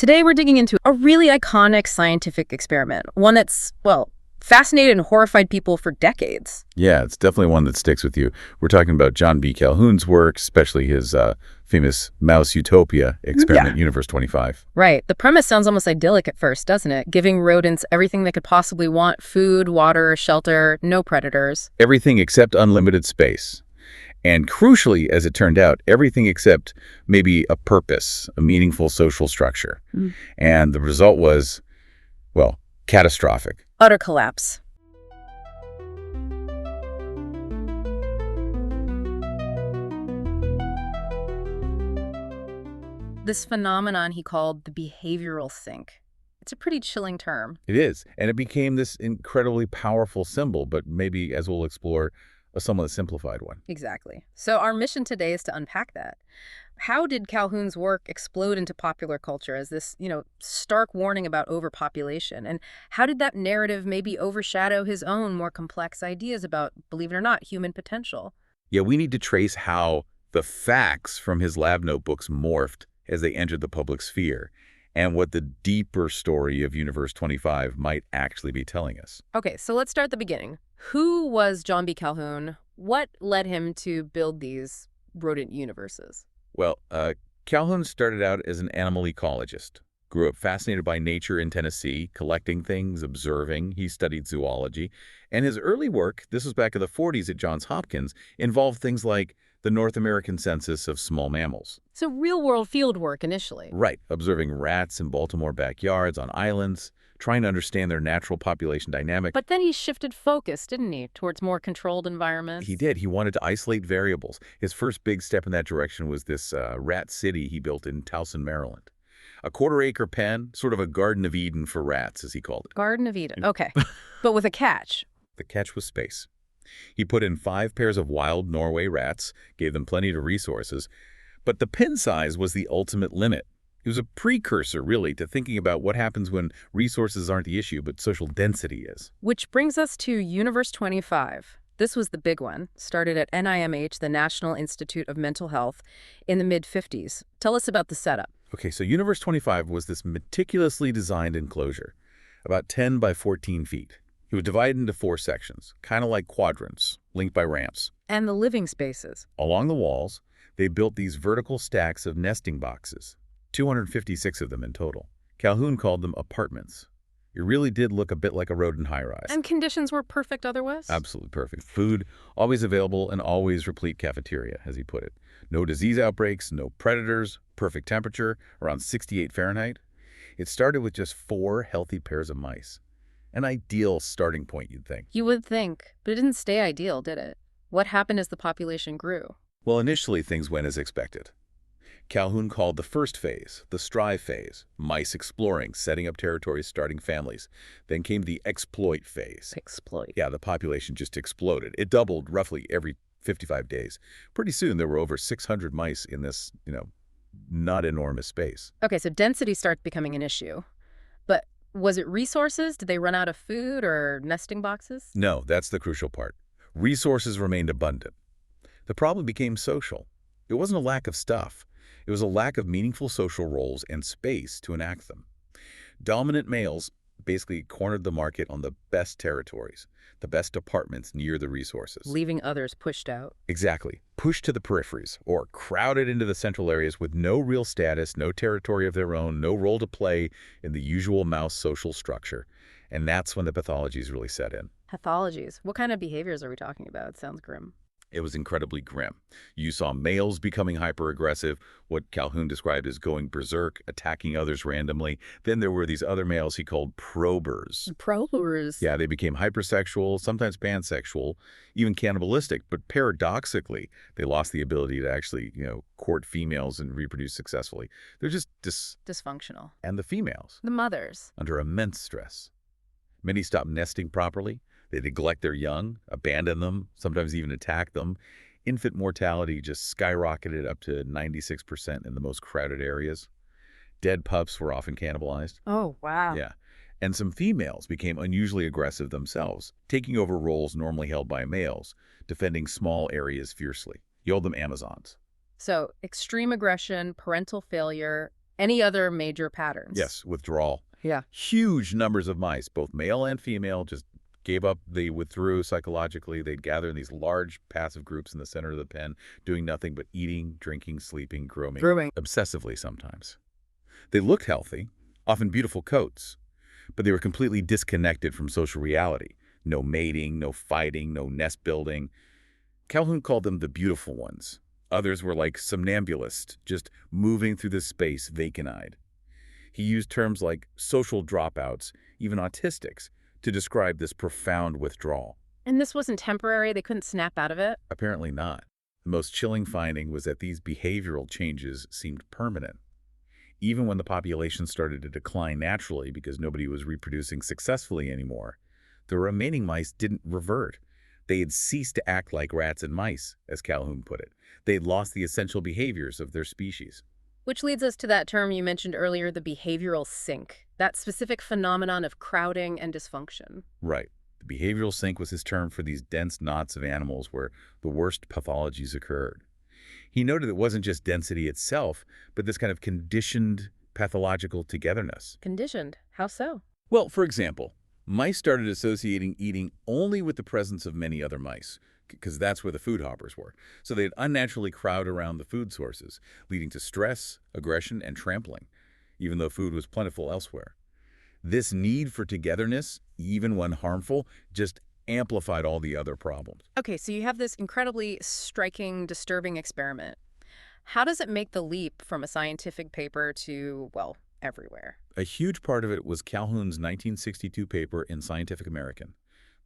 Today we're digging into a really iconic scientific experiment, one that's, well, fascinated and horrified people for decades. Yeah, it's definitely one that sticks with you. We're talking about John B. Calhoun's work, especially his famous mouse Utopia experiment, Universe 25. Right. The premise sounds almost idyllic at first, doesn't it? Giving rodents everything they could possibly want: food, water, shelter, no predators. Everything except unlimited space. And crucially, as it turned out, everything except maybe a purpose, a meaningful social structure. And the result was, well, catastrophic. Utter collapse. This phenomenon he called the behavioral sink. It's a pretty chilling term. It is. And it became this incredibly powerful symbol, but maybe, as we'll explore, a somewhat simplified one. Exactly. So our mission today is to unpack that. How did Calhoun's work explode into popular culture as this, stark warning about overpopulation? And how did that narrative maybe overshadow his own more complex ideas about, believe it or not, human potential? Yeah, we need to trace how the facts from his lab notebooks morphed as they entered the public sphere, and what the deeper story of Universe 25 might actually be telling us. Okay, so let's start at the beginning. Who was John B. Calhoun? What led him to build these rodent universes? Well, Calhoun started out as an animal ecologist. Grew up fascinated by nature in Tennessee, collecting things, observing. He studied zoology. And his early work, this was back in the 40s at Johns Hopkins, involved things like the North American census of small mammals. So real-world field work initially. Right, observing rats in Baltimore backyards, on islands, trying to understand their natural population dynamic. But then he shifted focus, didn't he, towards more controlled environments? He did. He wanted to isolate variables. His first big step in that direction was this rat city he built in Towson, Maryland. A quarter-acre pen, sort of a Garden of Eden for rats, as he called it. Garden of Eden, okay. But with a catch. The catch was space. He put in 5 pairs of wild Norway rats, gave them plenty of resources, but the pen size was the ultimate limit. It was a precursor, really, to thinking about what happens when resources aren't the issue, but social density is. Which brings us to Universe 25. This was the big one, started at NIMH, the National Institute of Mental Health, in the mid-50s. Tell us about the setup. Okay, so Universe 25 was this meticulously designed enclosure, about 10 by 14 feet. It was divided into 4 sections, kind of like quadrants, linked by ramps. And the living spaces. Along the walls, they built these vertical stacks of nesting boxes, 256 of them in total. Calhoun called them apartments. It really did look a bit like a rodent high-rise. And conditions were perfect otherwise? Absolutely perfect. Food, always available, and always replete cafeteria, as he put it. No disease outbreaks, no predators, perfect temperature, around 68 Fahrenheit. It started with just 4 healthy pairs of mice. An ideal starting point, you'd think. You would think, but it didn't stay ideal, did it? What happened as the population grew? Well, initially things went as expected. Calhoun called the first phase, the strive phase, mice exploring, setting up territories, starting families. Then came the exploit phase. Exploit. Yeah, the population just exploded. It doubled roughly every 55 days. Pretty soon there were over 600 mice in this, not enormous space. Okay, so density starts becoming an issue. But was it resources? Did they run out of food or nesting boxes? No, that's the crucial part. Resources remained abundant. The problem became social. It wasn't a lack of stuff. It was a lack of meaningful social roles and space to enact them. Dominant males basically cornered the market on the best territories, the best apartments near the resources. Leaving others pushed out. Exactly. Pushed to the peripheries, or crowded into the central areas with no real status, no territory of their own, no role to play in the usual mouse social structure. And that's when the pathologies really set in. Pathologies? What kind of behaviors are we talking about? It sounds grim. It was incredibly grim. You saw males becoming hyper-aggressive, what Calhoun described as going berserk, attacking others randomly. Then there were these other males he called probers. Probers? Yeah, they became hypersexual, sometimes pansexual, even cannibalistic. But paradoxically, they lost the ability to actually, court females and reproduce successfully. They're just dysfunctional. And the females? The mothers? Under immense stress. Many stopped nesting properly. They neglect their young, abandon them, sometimes even attack them. Infant mortality just skyrocketed up to 96% in the most crowded areas. Dead pups were often cannibalized. Oh, wow. Yeah. And some females became unusually aggressive themselves, taking over roles normally held by males, defending small areas fiercely. You called them Amazons. So extreme aggression, parental failure, Any other major patterns? Yes, withdrawal. Yeah. Huge numbers of mice, both male and female, just gave up. They withdrew psychologically. They'd gather in these large passive groups in the center of the pen, doing nothing but eating, drinking, sleeping, grooming, Grooming. obsessively sometimes. They looked healthy, often beautiful coats, but they were completely disconnected from social reality. No mating, no fighting, no nest building. Calhoun called them the beautiful ones. Others were like somnambulists, just moving through the space vacant-eyed. He used terms like social dropouts, even autistics, to describe this profound withdrawal. And this wasn't temporary? They couldn't snap out of it? Apparently not. The most chilling finding was that these behavioral changes seemed permanent. Even when the population started to decline naturally because nobody was reproducing successfully anymore, the remaining mice didn't revert. They had ceased to act like rats and mice, as Calhoun put it. They had lost the essential behaviors of their species. Which leads us to that term you mentioned earlier, the behavioral sink, that specific phenomenon of crowding and dysfunction. Right. The behavioral sink was his term for these dense knots of animals where the worst pathologies occurred. He noted it wasn't just density itself, but this kind of conditioned pathological togetherness. Conditioned. How so? Well, for example, mice started associating eating only with the presence of many other mice, because that's where the food hoppers were. So they'd unnaturally crowd around the food sources, leading to stress, aggression, and trampling, even though food was plentiful elsewhere. This need for togetherness, even when harmful, just amplified all the other problems. Okay, so you have this incredibly striking, disturbing experiment. How does it make the leap from a scientific paper to, well, everywhere? A huge part of it was Calhoun's 1962 paper in Scientific American,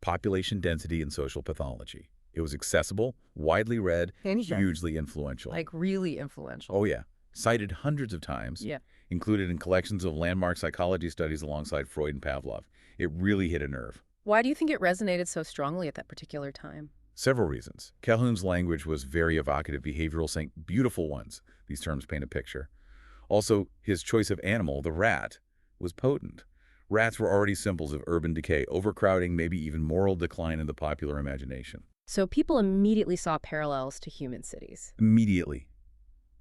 Population Density and Social Pathology. It was accessible, widely read, hugely influential. Like really influential. Oh, yeah. Cited hundreds of times. Yeah. Included in collections of landmark psychology studies alongside Freud and Pavlov. It really hit a nerve. Why do you think it resonated so strongly at that particular time? Several reasons. Calhoun's language was very evocative, behavioral, saying beautiful ones. These terms paint a picture. Also, his choice of animal, the rat, was potent. Rats were already symbols of urban decay, overcrowding, maybe even moral decline in the popular imagination. So people immediately saw parallels to human cities. Immediately.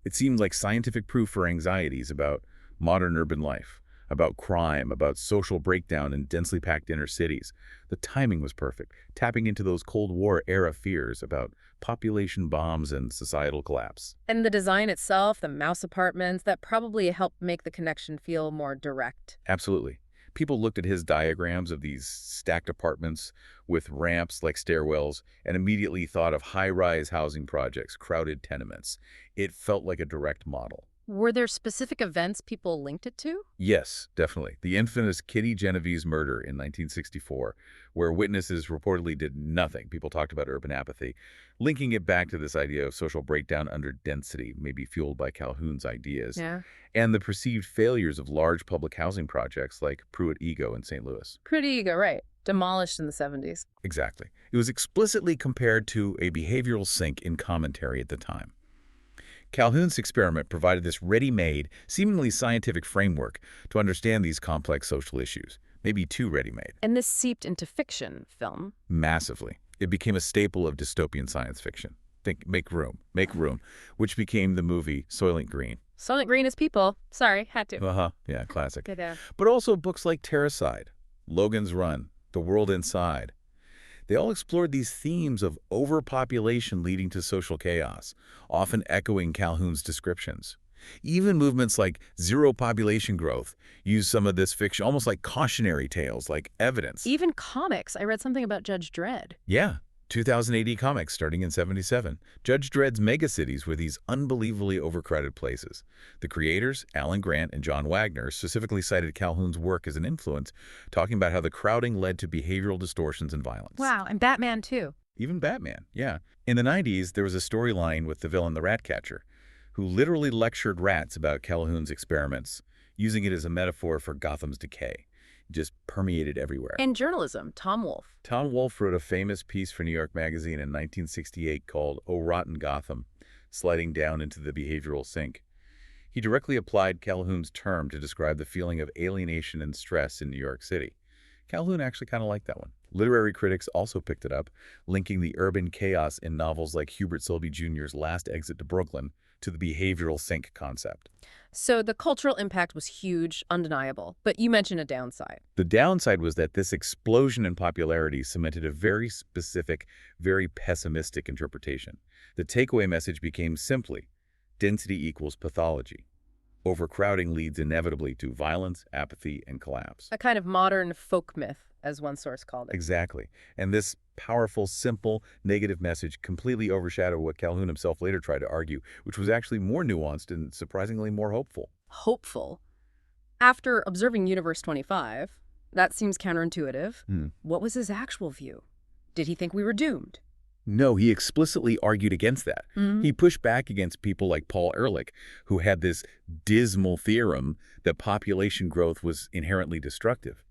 It seemed like scientific proof for anxieties about modern urban life, about crime, about social breakdown in densely packed inner cities. The timing was perfect, tapping into those Cold War-era fears about population bombs and societal collapse. And the design itself, the mouse apartments, that probably helped make the connection feel more direct. Absolutely. People looked at his diagrams of these stacked apartments with ramps like stairwells and immediately thought of high-rise housing projects, crowded tenements. It felt like a direct model. Were there specific events people linked it to? Yes, definitely. The infamous Kitty Genevieve's murder in 1964, where witnesses reportedly did nothing. People talked about urban apathy, linking it back to this idea of social breakdown under density, maybe fueled by Calhoun's ideas, Yeah. and the perceived failures of large public housing projects like Pruitt-Ego in St. Louis. Pretty ego, right. Demolished in the 70s. Exactly. It was explicitly compared to a behavioral sink in commentary at the time. Calhoun's experiment provided this ready-made, seemingly scientific framework to understand these complex social issues, maybe too ready-made. And this seeped into fiction film. Massively. It became a staple of dystopian science fiction. Think Make Room, which became the movie Soylent Green. Soylent Green is people. Sorry, had to. Yeah, classic. Good there. But also books like Terracide, Logan's Run, The World Inside. They all explored these themes of overpopulation leading to social chaos, often echoing Calhoun's descriptions. Even movements like zero population growth use some of this fiction, almost like cautionary tales, like evidence. Even comics. I read something about Judge Dredd. Yeah, 2000 AD comics starting in '77. Judge Dredd's megacities were these unbelievably overcrowded places. The creators, Alan Grant and John Wagner, specifically cited Calhoun's work as an influence, talking about how the crowding led to behavioral distortions and violence. Wow, and Batman too. Even Batman, yeah. In the 90s, there was a storyline with the villain the Ratcatcher, who literally lectured rats about Calhoun's experiments, using it as a metaphor for Gotham's decay. It just permeated everywhere. And journalism, Tom Wolfe. Tom Wolfe wrote a famous piece for New York Magazine in 1968 called "Oh Rotten Gotham," sliding down into the behavioral sink. He directly applied Calhoun's term to describe the feeling of alienation and stress in New York City. Calhoun actually kind of liked that one. Literary critics also picked it up, linking the urban chaos in novels like Hubert Selby Jr.'s Last Exit to Brooklyn to the behavioral sink concept. So the cultural impact was huge, undeniable. But you mentioned a downside. The downside was that this explosion in popularity cemented a very specific, very pessimistic interpretation. The takeaway message became simply, density equals pathology. Overcrowding leads inevitably to violence, apathy, and collapse. A kind of modern folk myth, as one source called it. Exactly. And this powerful, simple, negative message completely overshadowed what Calhoun himself later tried to argue, which was actually more nuanced and surprisingly more hopeful. Hopeful. After observing Universe 25, that seems counterintuitive. What was his actual view? Did he think we were doomed? No, he explicitly argued against that. He pushed back against people like Paul Ehrlich, who had this dismal theorem that population growth was inherently destructive.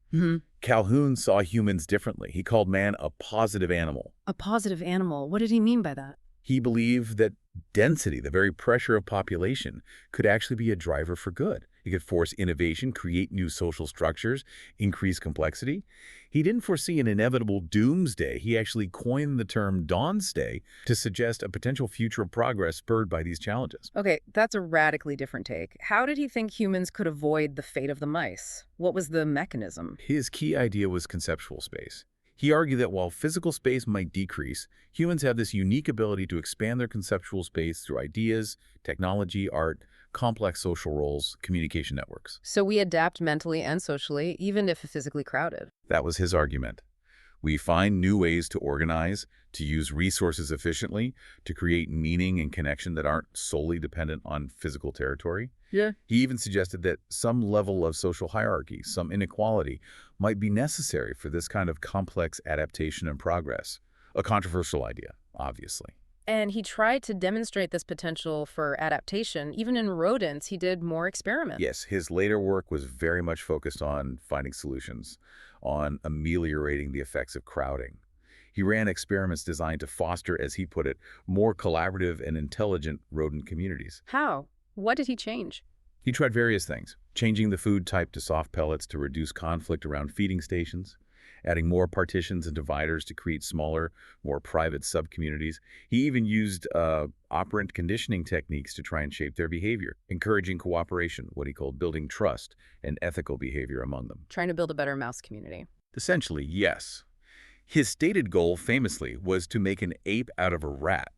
Calhoun saw humans differently. He called man a positive animal. A positive animal. What did he mean by that? He believed that density, the very pressure of population, could actually be a driver for good. It could force innovation, create new social structures, increase complexity. He didn't foresee an inevitable doomsday. He actually coined the term dawnsday to suggest a potential future of progress spurred by these challenges. Okay, that's a radically different take. How did he think humans could avoid the fate of the mice? What was the mechanism? His key idea was conceptual space. He argued that while physical space might decrease, humans have this unique ability to expand their conceptual space through ideas, technology, art, complex social roles, communication networks. So we adapt mentally and socially, even if physically crowded. That was his argument. We find new ways to organize, to use resources efficiently, to create meaning and connection that aren't solely dependent on physical territory. Yeah. He even suggested that some level of social hierarchy, some inequality, might be necessary for this kind of complex adaptation and progress. A controversial idea, obviously. And he tried to demonstrate this potential for adaptation. Even in rodents, he did more experiments. Yes, his later work was very much focused on finding solutions, on ameliorating the effects of crowding. He ran experiments designed to foster, as he put it, more collaborative and intelligent rodent communities. How? What did he change? He tried various things, changing the food type to soft pellets to reduce conflict around feeding stations, adding more partitions and dividers to create smaller, more private sub-communities. He even used operant conditioning techniques to try and shape their behavior, encouraging cooperation, what he called building trust and ethical behavior among them. Trying to build a better mouse community. Essentially, yes. His stated goal, famously, was to make an ape out of a rat,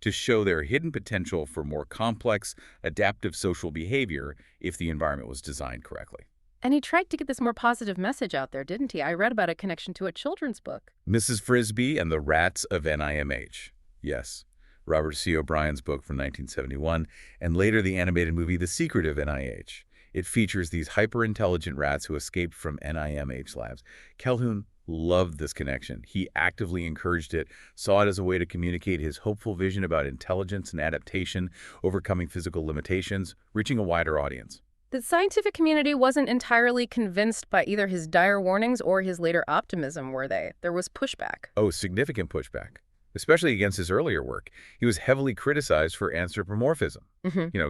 to show their hidden potential for more complex, adaptive social behavior if the environment was designed correctly. And he tried to get this more positive message out there, didn't he? I read about a connection to a children's book. Mrs. Frisbee and the Rats of NIMH. Yes, Robert C. O'Brien's book from 1971, and later the animated movie The Secret of NIH. It features these hyper-intelligent rats who escaped from NIMH labs. Calhoun loved this connection. He actively encouraged it, saw it as a way to communicate his hopeful vision about intelligence and adaptation, overcoming physical limitations, reaching a wider audience. The scientific community wasn't entirely convinced by either his dire warnings or his later optimism, were they? There was pushback. Oh, significant pushback, especially against his earlier work. He was heavily criticized for anthropomorphism,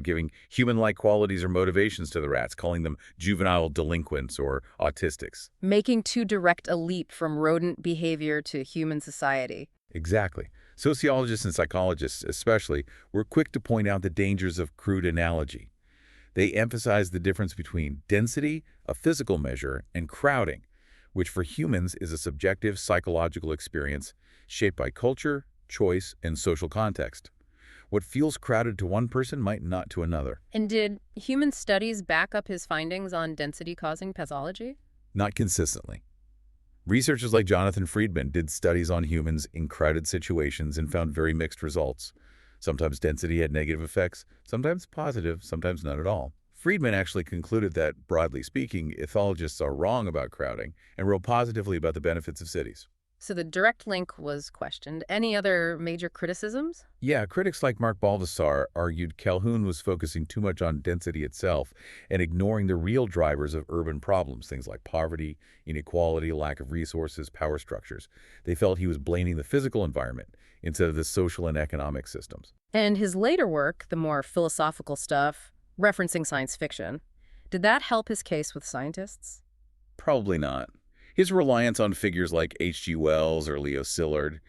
giving human-like qualities or motivations to the rats, calling them juvenile delinquents or autistics. Making too direct a leap from rodent behavior to human society. Exactly. Sociologists and psychologists, especially, were quick to point out the dangers of crude analogy. They emphasized the difference between density, a physical measure, and crowding, which for humans is a subjective psychological experience shaped by culture, choice, and social context. What feels crowded to one person might not to another. And did human studies back up his findings on density-causing pathology? Not consistently. Researchers like Jonathan Friedman did studies on humans in crowded situations and found very mixed results. Sometimes density had negative effects, sometimes positive, sometimes none at all. Friedman actually concluded that, broadly speaking, ethologists are wrong about crowding and wrote positively about the benefits of cities. So the direct link was questioned. Any other major criticisms? Yeah, critics like Mark Baldassar argued Calhoun was focusing too much on density itself and ignoring the real drivers of urban problems, things like poverty, inequality, lack of resources, power structures. They felt he was blaming the physical environment instead of the social and economic systems. And his later work, the more philosophical stuff, referencing science fiction, did that help his case with scientists? Probably not. His reliance on figures like H.G. Wells or Leo Szilard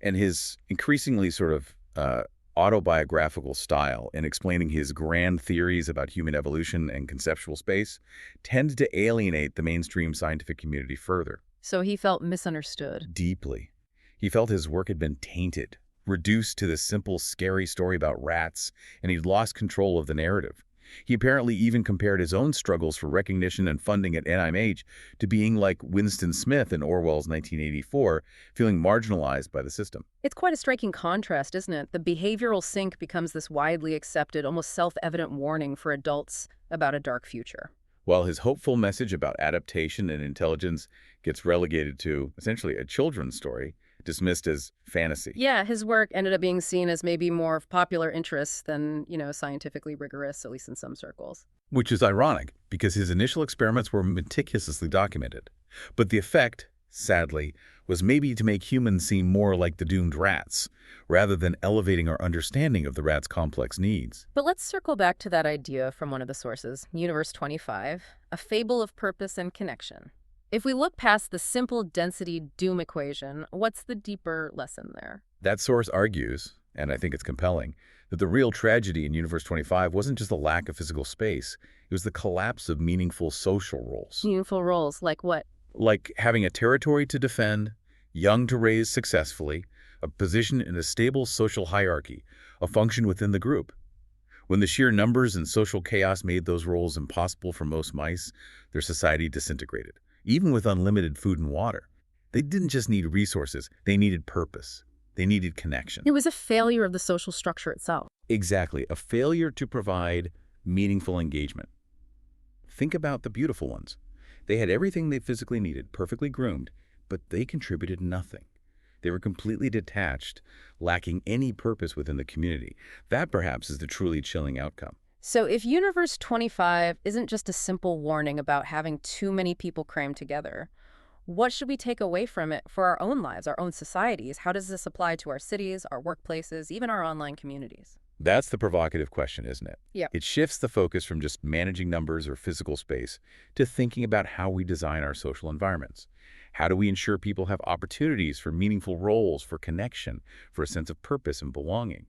and his increasingly sort of autobiographical style in explaining his grand theories about human evolution and conceptual space tended to alienate the mainstream scientific community further. So he felt misunderstood. Deeply. He felt his work had been tainted, reduced to this simple, scary story about rats, and he'd lost control of the narrative. He apparently even compared his own struggles for recognition and funding at NIMH to being like Winston Smith in Orwell's 1984, feeling marginalized by the system. It's quite a striking contrast, isn't it? The behavioral sink becomes this widely accepted, almost self-evident warning for adults about a dark future. While his hopeful message about adaptation and intelligence gets relegated to essentially a children's story, dismissed as fantasy. Yeah, his work ended up being seen as maybe more of popular interest than, scientifically rigorous, at least in some circles. Which is ironic, because his initial experiments were meticulously documented. But the effect, sadly, was maybe to make humans seem more like the doomed rats, rather than elevating our understanding of the rat's complex needs. But let's circle back to that idea from one of the sources, Universe 25, a fable of purpose and connection. If we look past the simple density-doom equation, what's the deeper lesson there? That source argues, and I think it's compelling, that the real tragedy in Universe 25 wasn't just the lack of physical space, it was the collapse of meaningful social roles. Meaningful roles, like what? Like having a territory to defend, young to raise successfully, a position in a stable social hierarchy, a function within the group. When the sheer numbers and social chaos made those roles impossible for most mice, their society disintegrated. Even with unlimited food and water, they didn't just need resources, they needed purpose. They needed connection. It was a failure of the social structure itself. Exactly, a failure to provide meaningful engagement. Think about the beautiful ones. They had everything they physically needed, perfectly groomed, but they contributed nothing. They were completely detached, lacking any purpose within the community. That perhaps is the truly chilling outcome. So if Universe 25 isn't just a simple warning about having too many people crammed together, what should we take away from it for our own lives, our own societies? How does this apply to our cities, our workplaces, even our online communities? That's the provocative question, isn't it? Yeah. It shifts the focus from just managing numbers or physical space to thinking about how we design our social environments. How do we ensure people have opportunities for meaningful roles, for connection, for a sense of purpose and belonging?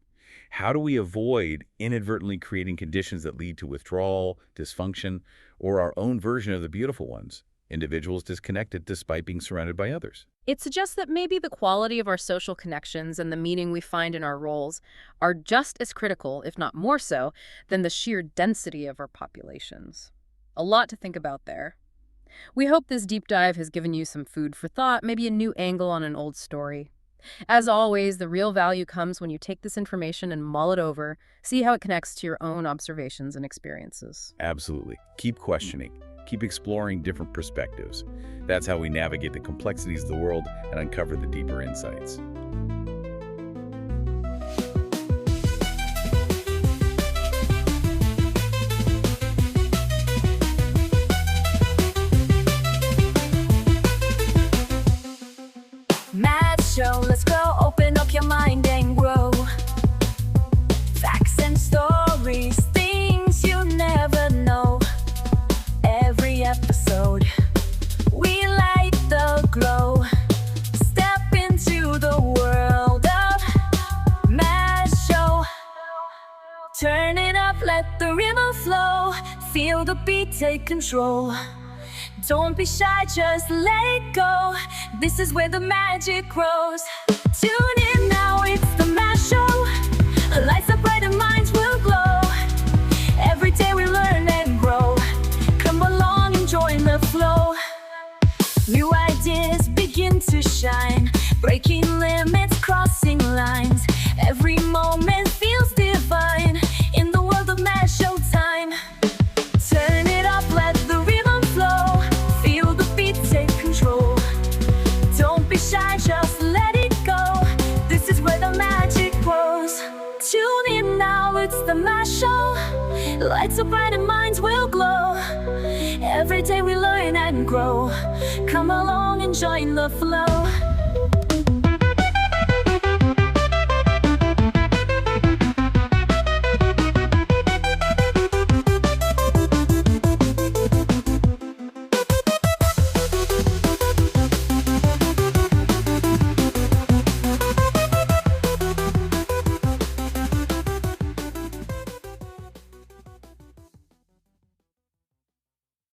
How do we avoid inadvertently creating conditions that lead to withdrawal, dysfunction, or our own version of the beautiful ones, individuals disconnected despite being surrounded by others? It suggests that maybe the quality of our social connections and the meaning we find in our roles are just as critical, if not more so, than the sheer density of our populations. A lot to think about there. We hope this deep dive has given you some food for thought, maybe a new angle on an old story. As always, the real value comes when you take this information and mull it over, see how it connects to your own observations and experiences. Absolutely. Keep questioning. Keep exploring different perspectives. That's how we navigate the complexities of the world and uncover the deeper insights. Show, let's go, open up your mind and grow. Facts and stories, things you never know. Every episode, we light the glow. Step into the world of Mad Show. Turn it up, let the river flow. Feel the beat, take control. Don't be shy, just let it go. This is where the magic grows. Tune in now, it's the Mash Show. Lights up bright and minds will glow. Every day we learn and grow. Come along and join the flow. New ideas begin to shine. Breaking limits, crossing lines. Every moment feels divine. In the world of Mash Show time. Turn it up, let the rhythm flow. Feel the beat, take control. Don't be shy, just let it go. This is where the magic grows. Tune in now, it's the Mash Show. Lights up bright and minds will glow. Every day we learn and grow. Come along and join the flow.